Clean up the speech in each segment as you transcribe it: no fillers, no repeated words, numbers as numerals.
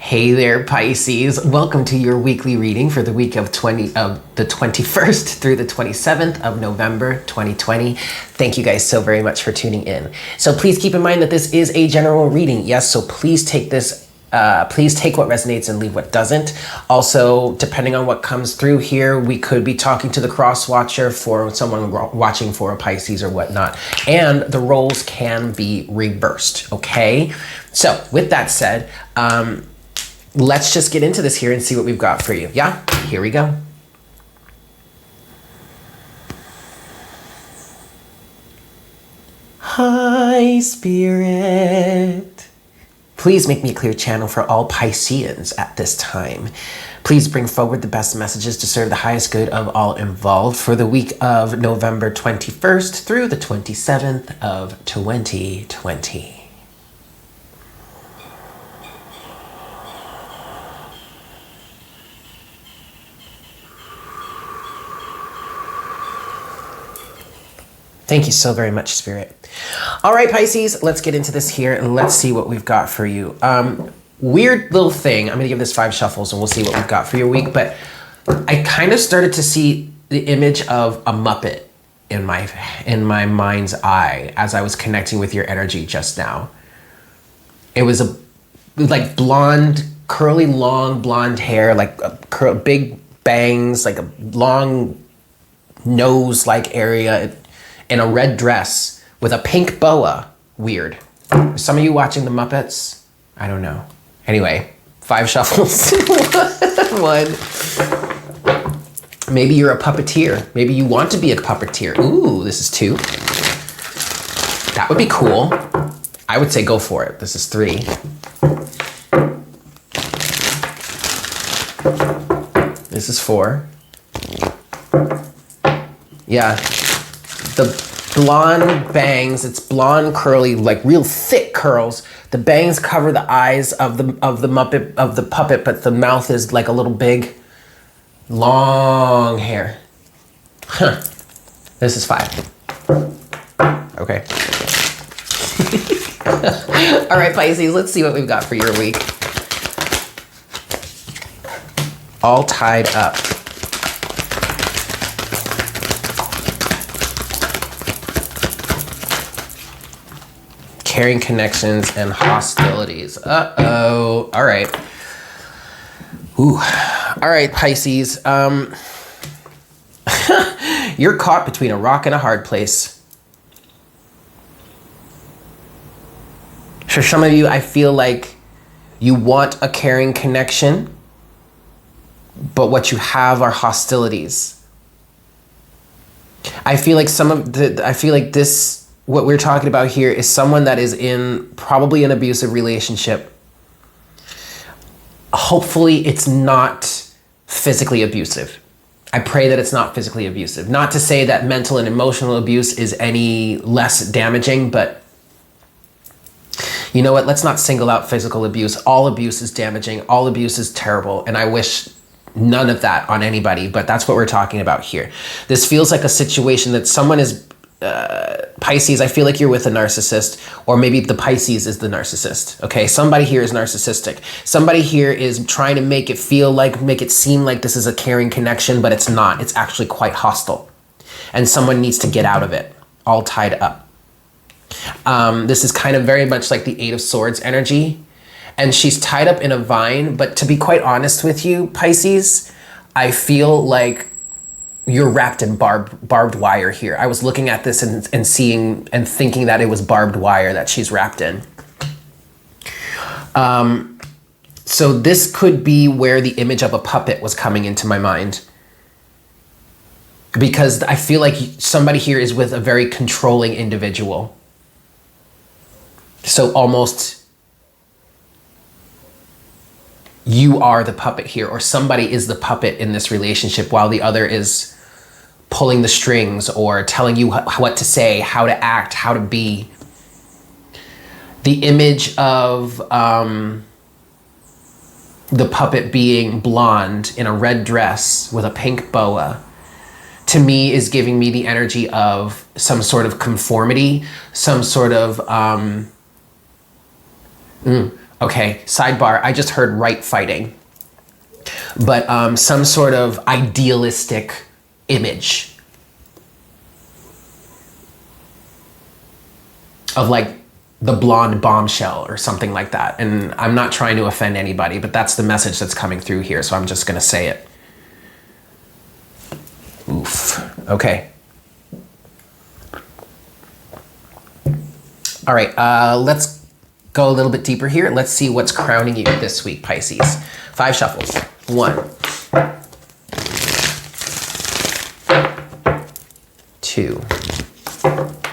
Hey there, Pisces. Welcome to your weekly reading for the week of the 21st through the 27th of November 2020. Thank you guys so very much for tuning in. So please keep in mind that this is a general reading. Yes, so please take this please take what resonates and leave what doesn't. Also, depending on what comes through here, we could be talking to the cross watcher for someone watching for a Pisces or whatnot. And the roles can be reversed, okay? So with that said, let's just get into this here and see what we've got for you. Yeah, here we go. Hi, Spirit. Please make me a clear channel for all Pisceans at this time. Please bring forward the best messages to serve the highest good of all involved for the week of November 21st through the 27th of 2020. Thank you so very much, Spirit. All right, Pisces, let's get into this here and let's see what we've got for you. Weird little thing. I'm going to give this 5 shuffles and we'll see what we've got for your week. But I kind of started to see the image of a Muppet in my mind's eye as I was connecting with your energy just now. It was like blonde, curly, long blonde hair, like big bangs, like a long nose-like area, in a red dress with a pink boa. Weird. Some of you watching the Muppets? I don't know. Anyway, 5 shuffles. 1. Maybe you're a puppeteer. Maybe you want to be a puppeteer. Ooh, this is 2. That would be cool. I would say go for it. This is 3. This is 4. Yeah. The blonde bangs, it's blonde curly, like real thick curls. The bangs cover the eyes of the Muppet, of the puppet, but the mouth is like a little big, long hair. Huh. This is 5. Okay. All right, Pisces, let's see what we've got for your week. All tied up. Caring connections and hostilities. Uh-oh. All right. Ooh. All right, Pisces. You're caught between a rock and a hard place. For some of you, I feel like you want a caring connection, but what you have are hostilities. I feel like this, what we're talking about here is someone that is in probably an abusive relationship. Hopefully it's not physically abusive. I pray that it's not physically abusive. Not to say that mental and emotional abuse is any less damaging, but you know what? Let's not single out physical abuse. All abuse is damaging. All abuse is terrible. And I wish none of that on anybody, but that's what we're talking about here. This feels like a situation that someone is Pisces, I feel like you're with a narcissist, or maybe the Pisces is the narcissist. Okay, somebody here is narcissistic. Somebody here is trying to make it seem like this is a caring connection, but it's not. It's actually quite hostile. And someone needs to get out of it, all tied up. This is kind of very much like the 8 of Swords energy. And she's tied up in a vine, but to be quite honest with you, Pisces, I feel like you're wrapped in barbed wire here. I was looking at this and seeing and thinking that it was barbed wire that she's wrapped in. So this could be where the image of a puppet was coming into my mind. Because I feel like somebody here is with a very controlling individual. So almost you are the puppet here, or somebody is the puppet in this relationship while the other is pulling the strings or telling you what to say, how to act, how to be. The image of the puppet being blonde in a red dress with a pink boa, to me is giving me the energy of some sort of conformity, some sort of Okay, sidebar, I just heard right fighting. But some sort of idealistic image of like the blonde bombshell or something like that. And I'm not trying to offend anybody, but that's the message that's coming through here. So I'm just going to say it. Oof. Okay. All right. Let's go a little bit deeper here. Let's see what's crowning you this week, Pisces. 5 shuffles. 1, 2.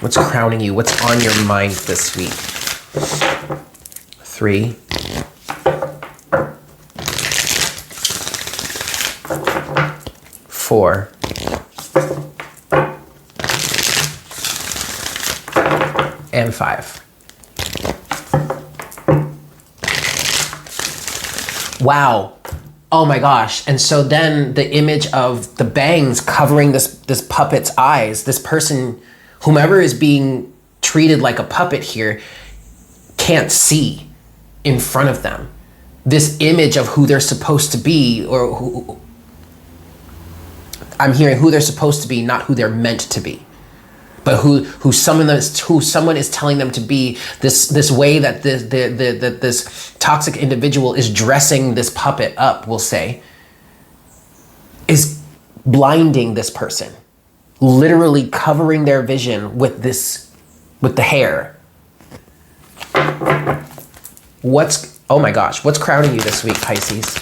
What's crowning you? What's on your mind this week? 3. 4. And 5. Wow. Oh my gosh. And so then the image of the bangs covering this puppet's eyes, this person, whomever is being treated like a puppet here, can't see in front of them. This image of who they're supposed to be, or who I'm hearing who they're supposed to be, not who they're meant to be. But who someone is telling them to be, this way that this toxic individual is dressing this puppet up, we'll say, is blinding this person, literally covering their vision with the hair. Oh my gosh, what's crowning you this week, Pisces?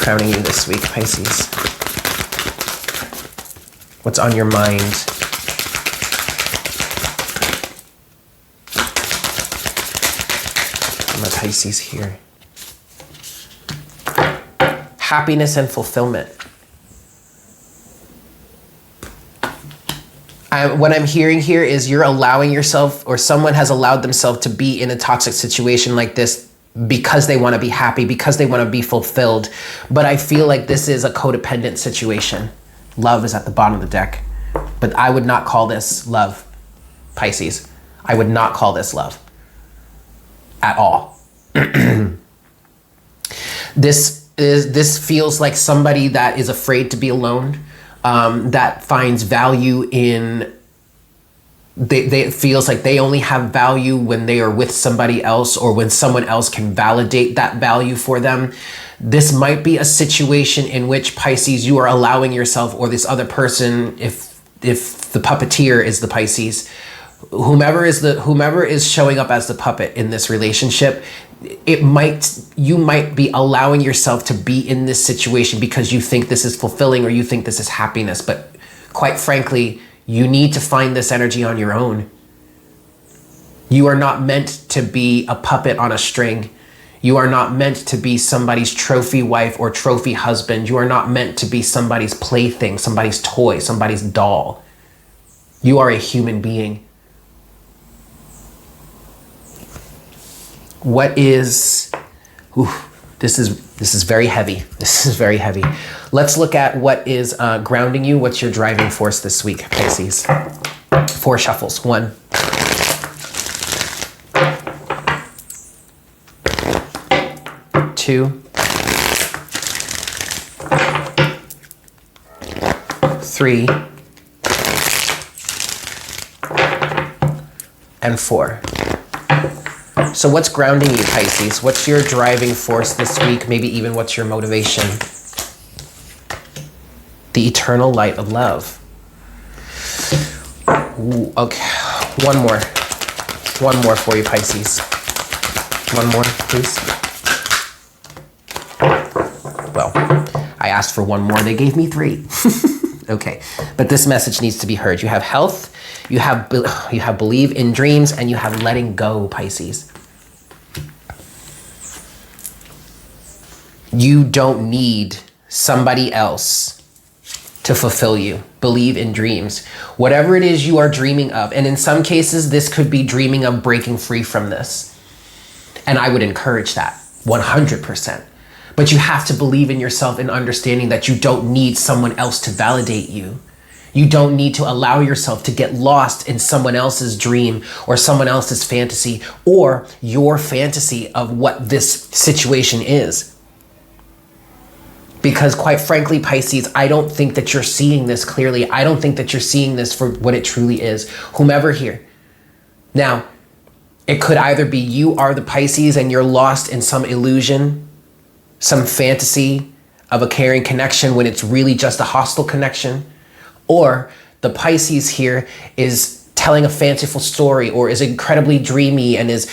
Crowning you this week, Pisces? What's on your mind? My Pisces here. Happiness and fulfillment. What I'm hearing here is you're allowing yourself, or someone has allowed themselves to be in a toxic situation like this because they want to be happy, because they want to be fulfilled. But I feel like this is a codependent situation. Love is at the bottom of the deck. But I would not call this love, Pisces. I would not call this love at all. This feels like somebody that is afraid to be alone, that finds value in it feels like they only have value when they are with somebody else, or when someone else can validate that value for them. This might be a situation in which, Pisces, you are allowing yourself, or this other person, if the puppeteer is the Pisces, whomever is showing up as the puppet in this relationship, you might be allowing yourself to be in this situation because you think this is fulfilling, or you think this is happiness. But quite frankly, you need to find this energy on your own. You are not meant to be a puppet on a string. You are not meant to be somebody's trophy wife or trophy husband. You are not meant to be somebody's plaything, somebody's toy, somebody's doll. You are a human being. This is very heavy. This is very heavy. Let's look at what is grounding you. What's your driving force this week, Pisces? 4 shuffles. 1, 2, 3, and 4. So what's grounding you, Pisces? What's your driving force this week? Maybe even what's your motivation? The eternal light of love. Ooh, okay, one more for you, Pisces. One more, please. Well, I asked for one more, they gave me 3. Okay, but this message needs to be heard. You have health, you have believe in dreams, and you have letting go, Pisces. You don't need somebody else to fulfill you. Believe in dreams. Whatever it is you are dreaming of, and in some cases, this could be dreaming of breaking free from this. And I would encourage that 100%. But you have to believe in yourself and understanding that you don't need someone else to validate you. You don't need to allow yourself to get lost in someone else's dream or someone else's fantasy or your fantasy of what this situation is. Because quite frankly, Pisces, I don't think that you're seeing this clearly. I don't think that you're seeing this for what it truly is. Whomever here. Now, it could either be you are the Pisces and you're lost in some illusion, some fantasy of a caring connection when it's really just a hostile connection. Or the Pisces here is telling a fanciful story or is incredibly dreamy and is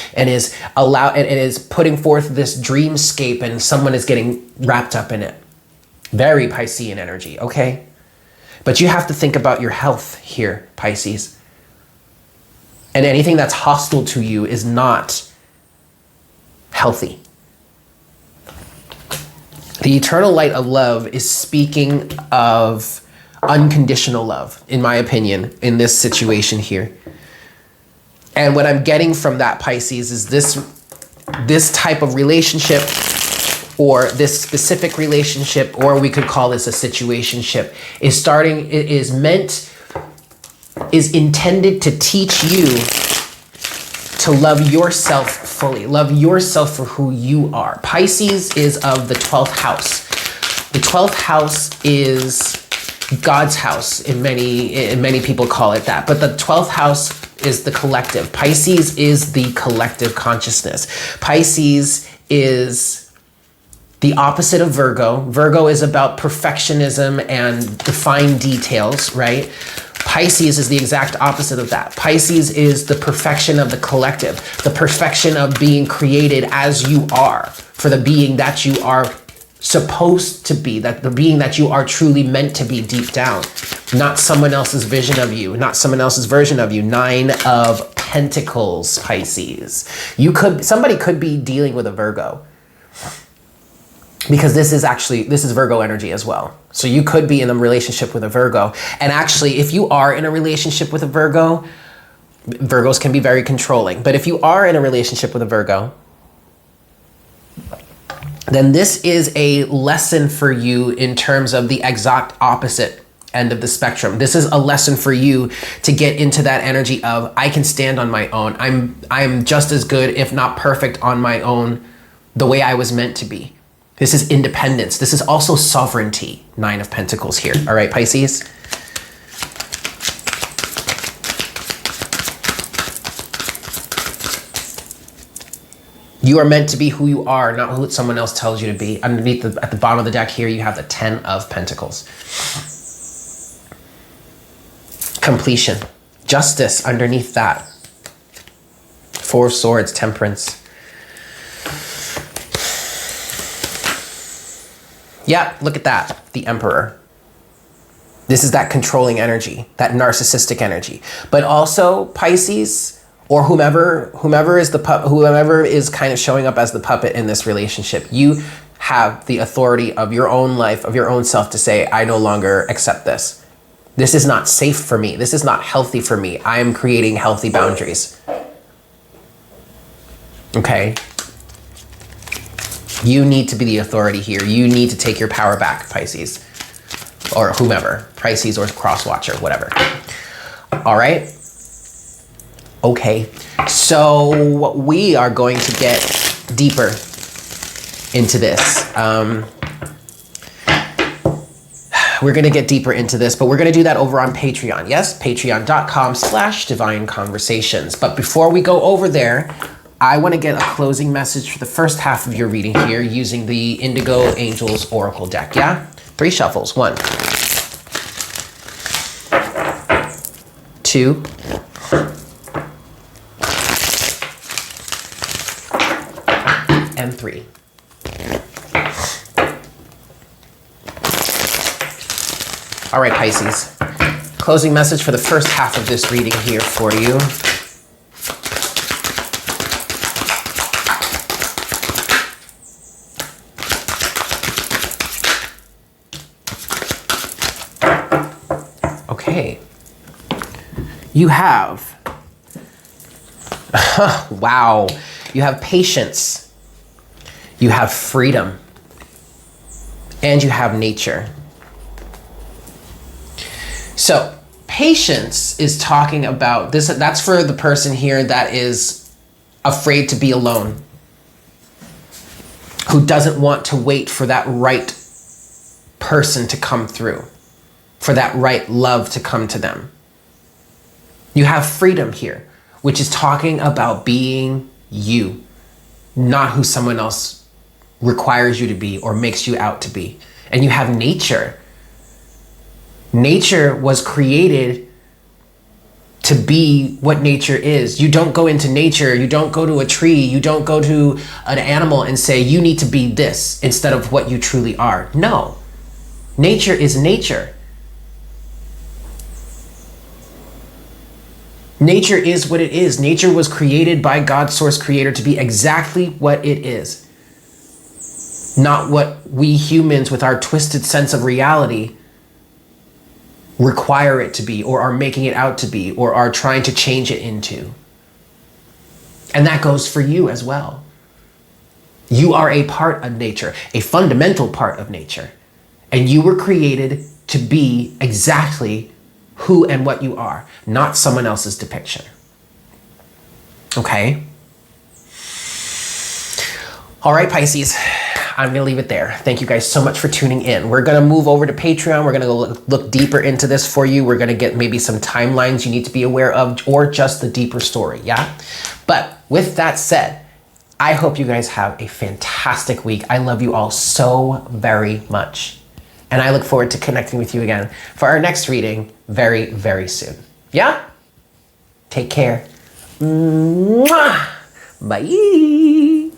putting forth this dreamscape and someone is getting wrapped up in it. Very Piscean energy, okay? But you have to think about your health here, Pisces. And anything that's hostile to you is not healthy. The eternal light of love is speaking of unconditional love, in my opinion, in this situation here. And what I'm getting from that, Pisces, is this type of relationship or this specific relationship, or we could call this a situationship, is intended to teach you to love yourself fully, love yourself for who you are. Pisces is of the 12th house. The 12th house is God's house, in many people call it that, but the 12th house is the collective. Pisces is the collective consciousness. Pisces is the opposite of Virgo. Virgo is about perfectionism and the fine details, right? Pisces is the exact opposite of that. Pisces is the perfection of the collective, the perfection of being created as you are, for the being that you are supposed to be, that the being that you are truly meant to be deep down, not someone else's vision of you, not someone else's version of you. 9 of Pentacles, Pisces. Somebody could be dealing with a Virgo, because this is Virgo energy as well. So you could be in a relationship with a Virgo. And actually, if you are in a relationship with a Virgo, Virgos can be very controlling. But if you are in a relationship with a Virgo, then this is a lesson for you in terms of the exact opposite end of the spectrum. This is a lesson for you to get into that energy of, I can stand on my own. I'm just as good, if not perfect, on my own, the way I was meant to be. This is independence. This is also sovereignty. 9 of Pentacles here. All right, Pisces? You are meant to be who you are, not who someone else tells you to be. Underneath, at the bottom of the deck here, you have the 10 of Pentacles. Completion. Justice underneath that. 4 of Swords, Temperance. Yeah, look at that, the Emperor. This is that controlling energy, that narcissistic energy. But also Pisces, or whomever is kind of showing up as the puppet in this relationship, you have the authority of your own life, of your own self, to say, I no longer accept this. This is not safe for me. This is not healthy for me. I am creating healthy boundaries. Okay? You need to be the authority here. You need to take your power back, Pisces, or whomever, Pisces or cross watcher, whatever. All right. Okay. So we are going to get deeper into this. We're going to get deeper into this, but we're going to do that over on Patreon. Yes, patreon.com/divine conversations. But before we go over there, I want to get a closing message for the first half of your reading here using the Indigo Angels Oracle deck, yeah? 3 shuffles. 1, 2, and 3. All right, Pisces. Closing message for the first half of this reading here for you. Okay, you have, wow, you have patience, you have freedom, and you have nature. So patience is talking about this. That's for the person here that is afraid to be alone, who doesn't want to wait for that right person to come through, for that right love to come to them. You have freedom here, which is talking about being you, not who someone else requires you to be or makes you out to be. And you have nature. Nature was created to be what nature is. You don't go into nature, you don't go to a tree, you don't go to an animal and say, you need to be this instead of what you truly are. No, nature is nature. Nature is what it is. Nature was created by God's source creator to be exactly what it is. Not what we humans with our twisted sense of reality require it to be, or are making it out to be, or are trying to change it into. And that goes for you as well. You are a part of nature, a fundamental part of nature. And you were created to be exactly who and what you are, not someone else's depiction. Okay? All right, Pisces. I'm going to leave it there. Thank you guys so much for tuning in. We're going to move over to Patreon. We're going to go look deeper into this for you. We're going to get maybe some timelines you need to be aware of, or just the deeper story, yeah? But with that said, I hope you guys have a fantastic week. I love you all so very much. And I look forward to connecting with you again for our next reading very, very soon. Yeah? Take care. Mwah! Bye.